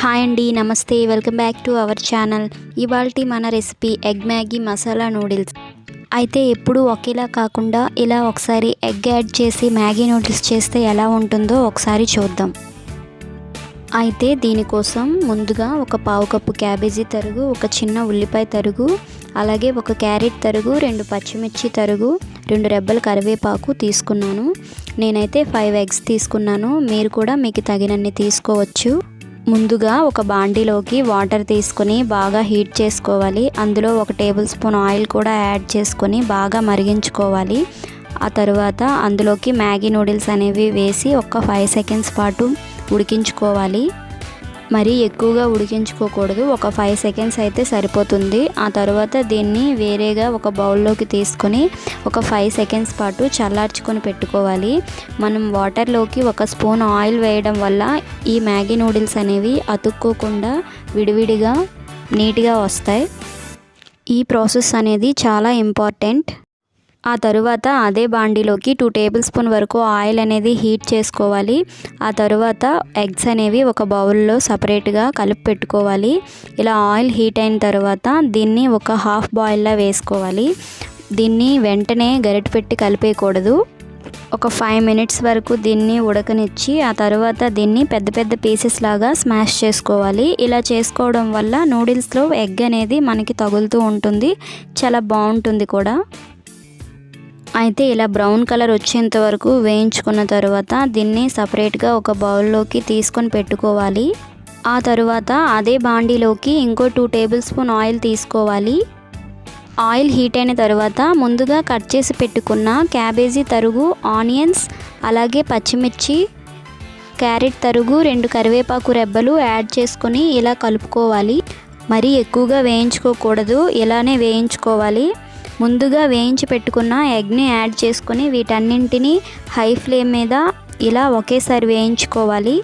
Hi అండి, నమస్తే. Welcome back to our channel. ఇవాల్టి మన recipe egg Maggi masala noodles. అయితే ఎప్పుడు ఒకేలా కాకుండా ఇలా ఒకసారి ఎగ్ యాడ్ చేసి మ్యాగీ నూడిల్స్ చేస్తే ఎలా ఉంటుందో ఒకసారి చూద్దాం. అయితే దీనికోసం ముందుగా ఒక పావు కప్పు క్యాబేజీ తరుగు, ఒక చిన్న ఉల్లిపాయ తరుగు, అలాగే ఒక క్యారెట్ తరుగు, 2 పచ్చిమిర్చి తరుగు, 2 రెబ్బల కరివేపాకు తీసుకున్నాను. నేనైతే 5 ఎగ్స్ తీసుకున్నాను. మీరు కూడా మీకు తగినన్ని తీసుకోవచ్చు. ముందుగా ఒక బాండీలోకి వాటర్ తీసుకొని బాగా హీట్ చేసుకోవాలి. అందులో 1 టేబుల్ స్పూన్ ఆయిల్ కూడా యాడ్ చేసుకొని బాగా మరిగించుకోవాలి. ఆ తర్వాత అందులోకి మ్యాగీ నూడిల్స్ అనేవి వేసి ఒక 5 సెకండ్స్ పాటు ఉడికించుకోవాలి. మరీ ఎక్కువగా ఉడికించుకోకూడదు, ఒక 5 సెకండ్స్ అయితే సరిపోతుంది. ఆ తర్వాత దీన్ని వేరేగా ఒక బౌల్లోకి తీసుకొని ఒక 5 సెకండ్స్ పాటు చల్లార్చుకొని పెట్టుకోవాలి. మనం వాటర్లోకి 1 స్పూన్ ఆయిల్ వేయడం వల్ల ఈ మ్యాగీ నూడిల్స్ అనేవి అతుక్కోకుండా విడివిడిగా నీట్గా వస్తాయి. ఈ ప్రాసెస్ అనేది చాలా ఇంపార్టెంట్. ఆ తరువాత అదే బాండీలోకి 2 టేబుల్ స్పూన్ వరకు ఆయిల్ అనేది హీట్ చేసుకోవాలి. ఆ తరువాత ఎగ్స్ అనేవి ఒక బౌల్లో సపరేట్గా కలిపి పెట్టుకోవాలి. ఇలా ఆయిల్ హీట్ అయిన తర్వాత దీన్ని ఒక హాఫ్ బాయిల్లా వేసుకోవాలి. దీన్ని వెంటనే గరిటె పెట్టి కలిపేయకూడదు. ఒక 5 మినిట్స్ వరకు దీన్ని ఉడకనిచ్చి ఆ తర్వాత దీన్ని పెద్ద పెద్ద పీసెస్ లాగా స్మాష్ చేసుకోవాలి. ఇలా చేసుకోవడం వల్ల నూడిల్స్లో ఎగ్ అనేది మనకి తగులుతూ ఉంటుంది, చాలా బాగుంటుంది కూడా. అయితే ఇలా బ్రౌన్ కలర్ వచ్చేంత వరకు వేయించుకున్న తర్వాత దీన్ని సపరేట్గా ఒక బౌల్లోకి తీసుకొని పెట్టుకోవాలి. ఆ తర్వాత అదే బాండీలోకి ఇంకో 2 టేబుల్ స్పూన్ ఆయిల్ తీసుకోవాలి. ఆయిల్ హీట్ అయిన తర్వాత ముందుగా కట్ చేసి పెట్టుకున్న క్యాబేజీ తరుగు, ఆనియన్స్, అలాగే పచ్చిమిర్చి, క్యారెట్ తరుగు, 2 కరివేపాకు రెబ్బలు యాడ్ చేసుకొని ఇలా కలుపుకోవాలి. మరీ ఎక్కువగా వేయించుకోకూడదు, ఇలానే వేయించుకోవాలి. ముందుగా వేయించి పెట్టుకున్న ఎగ్ని యాడ్ చేసుకొని వీటన్నింటినీ హై ఫ్లేమ్ మీద ఇలా ఒకేసారి వేయించుకోవాలి.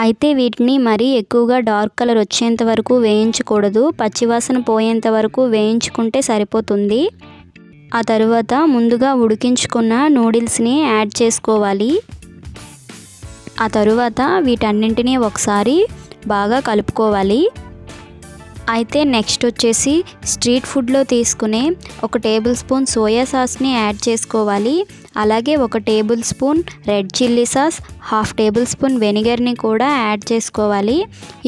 అయితే వీటిని మరీ ఎక్కువగా డార్క్ కలర్ వచ్చేంత వరకు వేయించకూడదు, పచ్చివాసన పోయేంత వరకు వేయించుకుంటే సరిపోతుంది. ఆ తరువాత ముందుగా ఉడికించుకున్న నూడిల్స్ని యాడ్ చేసుకోవాలి. ఆ తరువాత వీటన్నింటినీ ఒకసారి బాగా కలుపుకోవాలి. అయితే నెక్స్ట్ వచ్చేసి స్ట్రీట్ ఫుడ్లో తీసుకునే 1 టేబుల్ స్పూన్ సోయా సాస్ని యాడ్ చేసుకోవాలి. అలాగే 1 tablespoon red chilli sauce, 1/2 tablespoon వెనిగర్ని కూడా యాడ్ చేసుకోవాలి.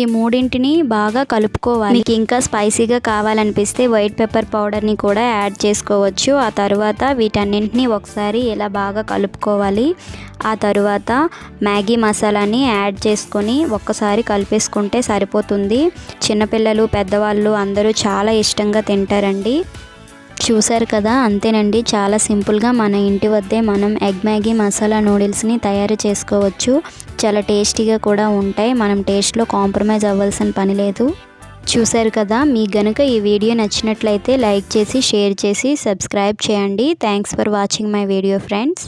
ఈ మూడింటిని బాగా కలుపుకోవాలి. మీకు ఇంకా స్పైసీగా కావాలనిపిస్తే వైట్ పెప్పర్ పౌడర్ని కూడా యాడ్ చేసుకోవచ్చు. ఆ తర్వాత వీటన్నింటినీ ఒకసారి ఇలా బాగా కలుపుకోవాలి. ఆ తర్వాత మ్యాగీ మసాలాని యాడ్ చేసుకొని ఒక్కసారి కలిపేసుకుంటే సరిపోతుంది. చిన్నపిల్లలు, పెద్దవాళ్ళు అందరూ చాలా ఇష్టంగా తింటారండి. చూసారు కదా, అంతేనండి. చాలా సింపుల్గా మన ఇంటి వద్దే మనం ఎగ్ మ్యాగీ మసాలా నూడిల్స్ని తయారు చేసుకోవచ్చు. చాలా టేస్టీగా కూడా ఉంటాయి. మనం టేస్ట్లో కాంప్రమైజ్ అవ్వాల్సిన పని లేదు. చూసారు కదా, మీకు గనుక ఈ వీడియో నచ్చినట్లయితే లైక్ చేసి, షేర్ చేసి, సబ్స్క్రైబ్ చేయండి. Thanks for watching my video friends.